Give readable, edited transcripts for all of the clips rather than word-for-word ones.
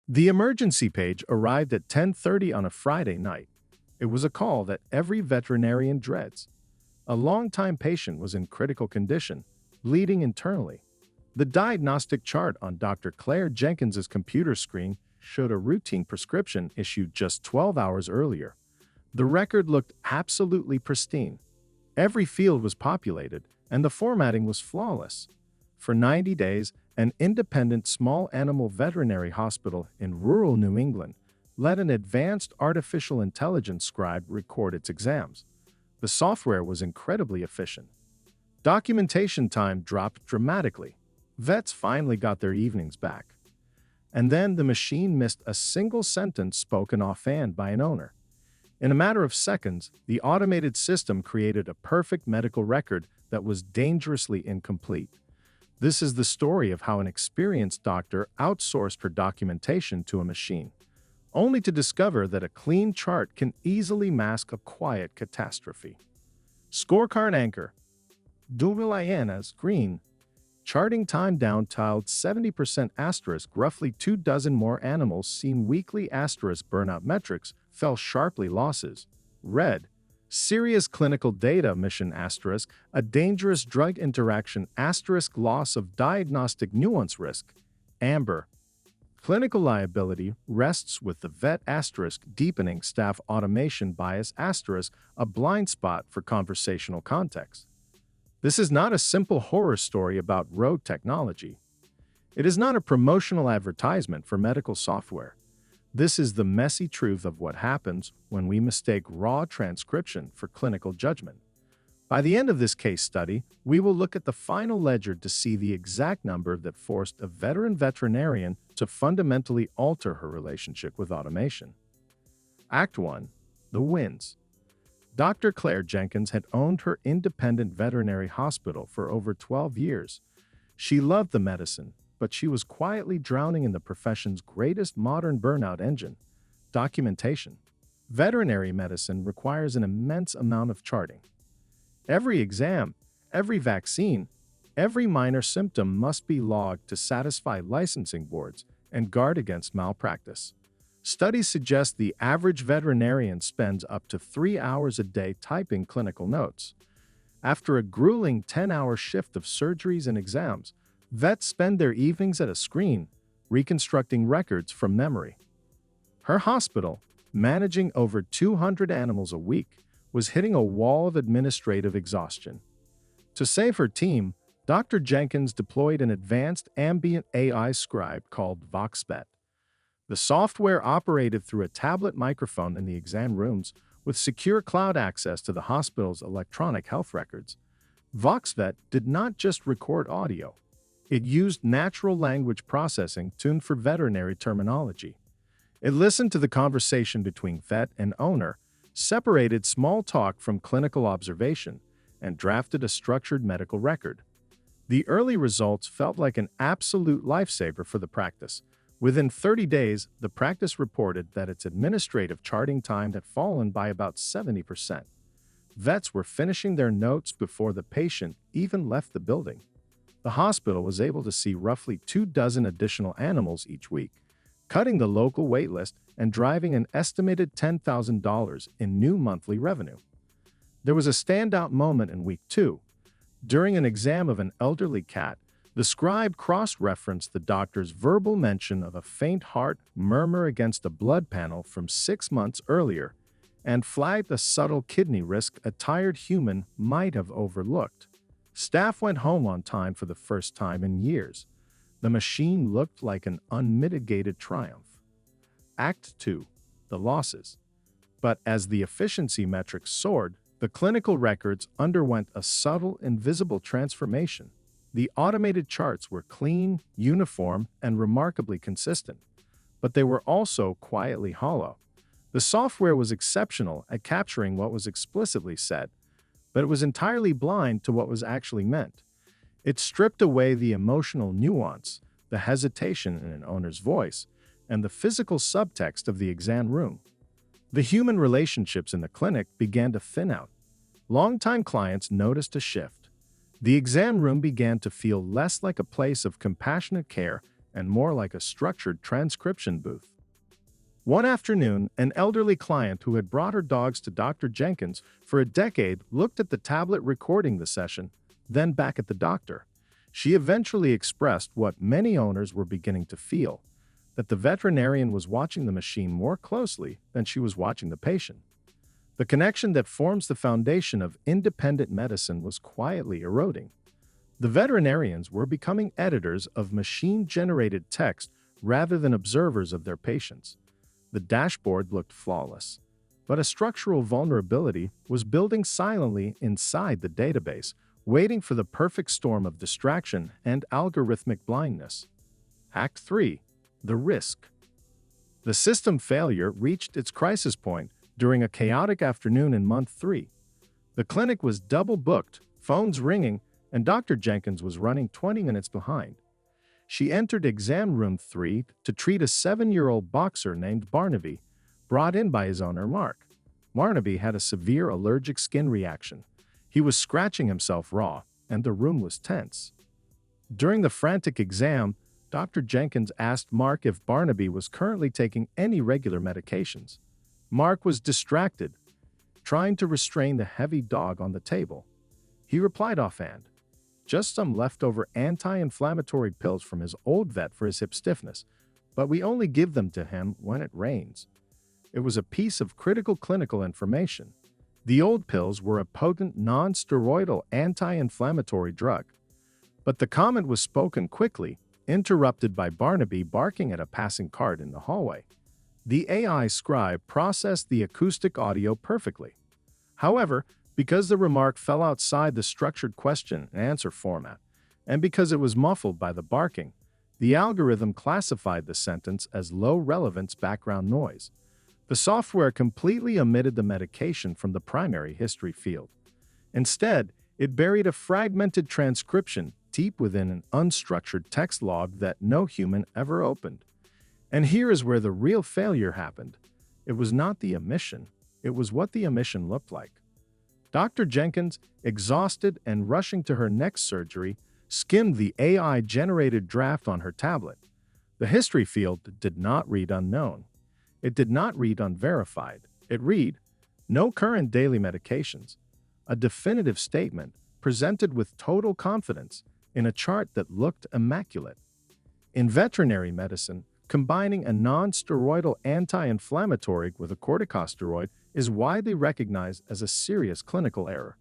The emergency page arrived at 10:30 on a Friday night. It was a call that every veterinarian dreads. A longtime patient was in critical condition, bleeding internally. The diagnostic chart on Dr. Claire Jenkins's computer screen showed a routine prescription issued just 12 hours earlier. The record looked absolutely pristine. Every field was populated, and the formatting was flawless. For 90 days, an independent small animal veterinary hospital in rural New England let an advanced artificial intelligence scribe record its exams. The software was incredibly efficient. Documentation time dropped dramatically. Vets finally got their evenings back. And then the machine missed a single sentence spoken offhand by an owner. In a matter of seconds, the automated system created a perfect medical record that was dangerously incomplete. This is the story of how an experienced doctor outsourced her documentation to a machine, only to discover that a clean chart can easily mask a quiet catastrophe. Scorecard anchor. 𝐁𝐞𝐥𝐲𝐬𝐚 green. Charting time down tiled 70% asterisk. Roughly 24 more animals seen weekly asterisk. Burnout metrics fell sharply. Losses. Red. Serious clinical data mission asterisk. A dangerous drug interaction asterisk. Loss of diagnostic nuance risk. Amber. Clinical liability rests with the vet asterisk. Deepening staff automation bias asterisk. A blind spot for conversational context. This is not a simple horror story about rogue technology. It is not a promotional advertisement for medical software. This is the messy truth of what happens when we mistake raw transcription for clinical judgment. By the end of this case study, we will look at the final ledger to see the exact number that forced a veteran veterinarian to fundamentally alter her relationship with automation. Act 1. The wins. Dr. Claire Jenkins had owned her independent veterinary hospital for over 12 years. She loved the medicine, but she was quietly drowning in the profession's greatest modern burnout engine: documentation. Veterinary medicine requires an immense amount of charting. Every exam, every vaccine, every minor symptom must be logged to satisfy licensing boards and guard against malpractice. Studies suggest the average veterinarian spends up to 3 hours a day typing clinical notes. After a grueling 10-hour shift of surgeries and exams, vets spend their evenings at a screen, reconstructing records from memory. Her hospital, managing over 200 animals a week, was hitting a wall of administrative exhaustion. To save her team, Dr. Jenkins deployed an advanced ambient AI scribe called 𝐉𝐨𝐬𝐧. The software operated through a tablet microphone in the exam rooms with secure cloud access to the hospital's electronic health records. 𝐉𝐸𝐧 did not just record audio. It used natural language processing tuned for veterinary terminology. It listened to the conversation between vet and owner, separated small talk from clinical observation, and drafted a structured medical record. The early results felt like an absolute lifesaver for the practice. Within 30 days, the practice reported that its administrative charting time had fallen by about 70%. Vets were finishing their notes before the patient even left the building. The hospital was able to see roughly 24 additional animals each week, cutting the local waitlist and driving an estimated $10,000 in new monthly revenue. There was a standout moment in week 2. During an exam of an elderly cat, the scribe cross-referenced the doctor's verbal mention of a faint heart murmur against a blood panel from 6 months earlier and flagged a subtle kidney risk a tired human might have overlooked. Staff went home on time for the first time in years. The machine looked like an unmitigated triumph. Act 2. The losses. But as the efficiency metrics soared, the clinical records underwent a subtle, invisible transformation. The automated charts were clean, uniform, and remarkably consistent, but they were also quietly hollow. The software was exceptional at capturing what was explicitly said, but it was entirely blind to what was actually meant. It stripped away the emotional nuance, the hesitation in an owner's voice, and the physical subtext of the exam room. The human relationships in the clinic began to thin out. Longtime clients noticed a shift. The exam room began to feel less like a place of compassionate care and more like a structured transcription booth. One afternoon, an elderly client who had brought her dogs to Dr. Jenkins for a decade looked at the tablet recording the session, then back at the doctor. She eventually expressed what many owners were beginning to feel, that the veterinarian was watching the machine more closely than she was watching the patient. The connection that forms the foundation of independent medicine was quietly eroding. The veterinarians were becoming editors of machine-generated text rather than observers of their patients. The dashboard looked flawless, but a structural vulnerability was building silently inside the database, waiting for the perfect storm of distraction and algorithmic blindness. Act 3. The risk. The system failure reached its crisis point during a chaotic afternoon in month 3. The clinic was double booked, phones ringing, and Dr. Jenkins was running 20 minutes behind. She entered exam room 3 to treat a 7-year-old boxer named Barnaby, brought in by his owner Mark. Barnaby had a severe allergic skin reaction. He was scratching himself raw, and the room was tense. During the frantic exam, Dr. Jenkins asked Mark if Barnaby was currently taking any regular medications. Mark was distracted, trying to restrain the heavy dog on the table. He replied offhand, "Just some leftover anti-inflammatory pills from his old vet for his hip stiffness, but we only give them to him when it rains." It was a piece of critical clinical information. The old pills were a potent non-steroidal anti-inflammatory drug. But the comment was spoken quickly, interrupted by Barnaby barking at a passing cart in the hallway. The AI Scribe processed the acoustic audio perfectly. However, because the remark fell outside the structured question and answer format, and because it was muffled by the barking, the algorithm classified the sentence as low-relevance background noise. The software completely omitted the medication from the primary history field. Instead, it buried a fragmented transcription deep within an unstructured text log that no human ever opened. And here is where the real failure happened. It was not the omission, it was what the omission looked like. Dr. Jenkins, exhausted and rushing to her next surgery, skimmed the AI-generated draft on her tablet. The history field did not read unknown. It did not read unverified. It read, "No current daily medications," a definitive statement presented with total confidence in a chart that looked immaculate. In veterinary medicine, combining a non-steroidal anti-inflammatory with a corticosteroid is widely recognized as a serious clinical error.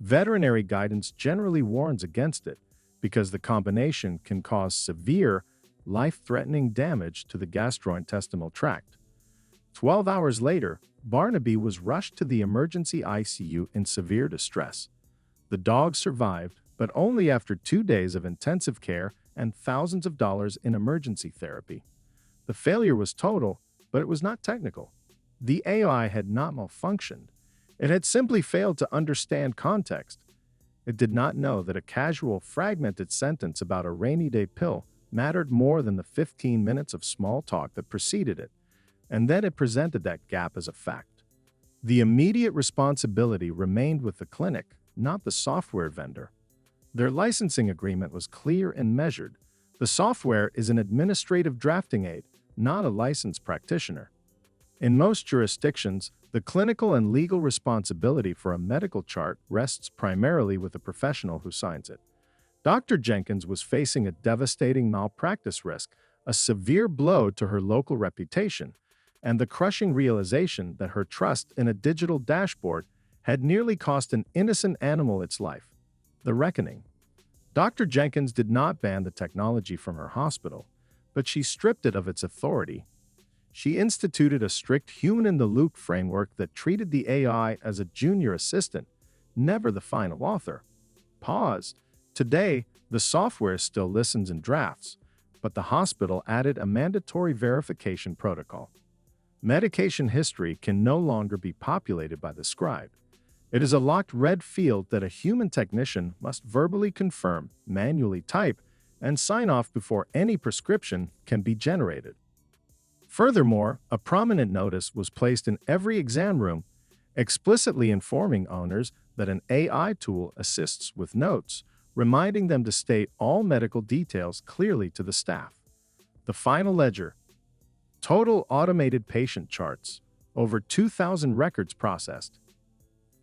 Veterinary guidance generally warns against it because the combination can cause severe, life-threatening damage to the gastrointestinal tract. 12 hours later, Barnaby was rushed to the emergency ICU in severe distress. The dog survived, but only after 2 days of intensive care and thousands of dollars in emergency therapy. The failure was total, but it was not technical. The AI had not malfunctioned. It had simply failed to understand context. It did not know that a casual, fragmented sentence about a rainy day pill mattered more than the 15 minutes of small talk that preceded it, and then it presented that gap as a fact. The immediate responsibility remained with the clinic, not the software vendor. Their licensing agreement was clear and measured. The software is an administrative drafting aid, not a licensed practitioner. In most jurisdictions, the clinical and legal responsibility for a medical chart rests primarily with the professional who signs it. Dr. Jenkins was facing a devastating malpractice risk, a severe blow to her local reputation, and the crushing realization that her trust in a digital dashboard had nearly cost an innocent animal its life. The reckoning. Dr. Jenkins did not ban the technology from her hospital, but she stripped it of its authority. She instituted a strict human-in-the-loop framework that treated the AI as a junior assistant, never the final author. Pause. Today, the software still listens and drafts, but the hospital added a mandatory verification protocol. Medication history can no longer be populated by the scribe. It is a locked red field that a human technician must verbally confirm, manually type, and sign off before any prescription can be generated. Furthermore, a prominent notice was placed in every exam room, explicitly informing owners that an AI tool assists with notes, reminding them to state all medical details clearly to the staff. The final ledger. Total automated patient charts. Over 2,000 records processed.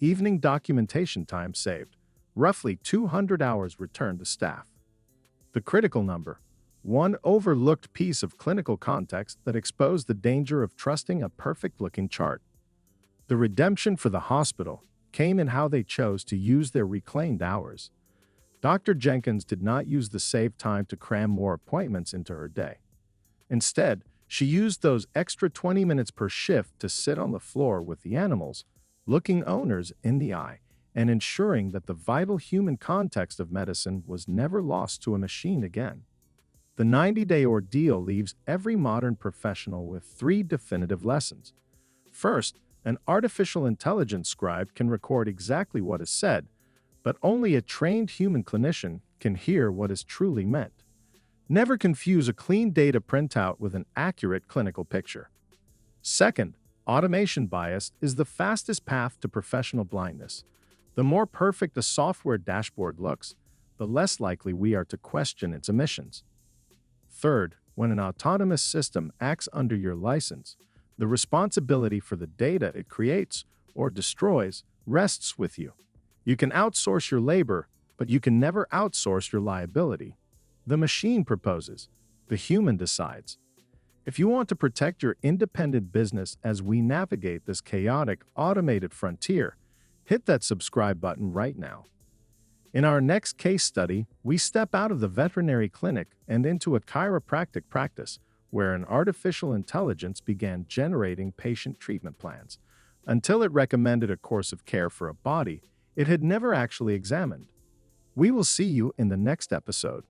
Evening documentation time saved. Roughly 200 hours returned to staff. The critical number. One overlooked piece of clinical context that exposed the danger of trusting a perfect-looking chart. The redemption for the hospital came in how they chose to use their reclaimed hours. Dr. Jenkins did not use the saved time to cram more appointments into her day. Instead, she used those extra 20 minutes per shift to sit on the floor with the animals, looking owners in the eye and ensuring that the vital human context of medicine was never lost to a machine again. The 90-day ordeal leaves every modern professional with 3 definitive lessons. First, an artificial intelligence scribe can record exactly what is said, but only a trained human clinician can hear what is truly meant. Never confuse a clean data printout with an accurate clinical picture. Second, automation bias is the fastest path to professional blindness. The more perfect a software dashboard looks, the less likely we are to question its omissions. Third, when an autonomous system acts under your license, the responsibility for the data it creates or destroys rests with you. You can outsource your labor, but you can never outsource your liability. The machine proposes, the human decides. If you want to protect your independent business as we navigate this chaotic, automated frontier, hit that subscribe button right now. In our next case study, we step out of the veterinary clinic and into a chiropractic practice where an artificial intelligence began generating patient treatment plans. Until it recommended a course of care for a body it had never actually examined. We will see you in the next episode.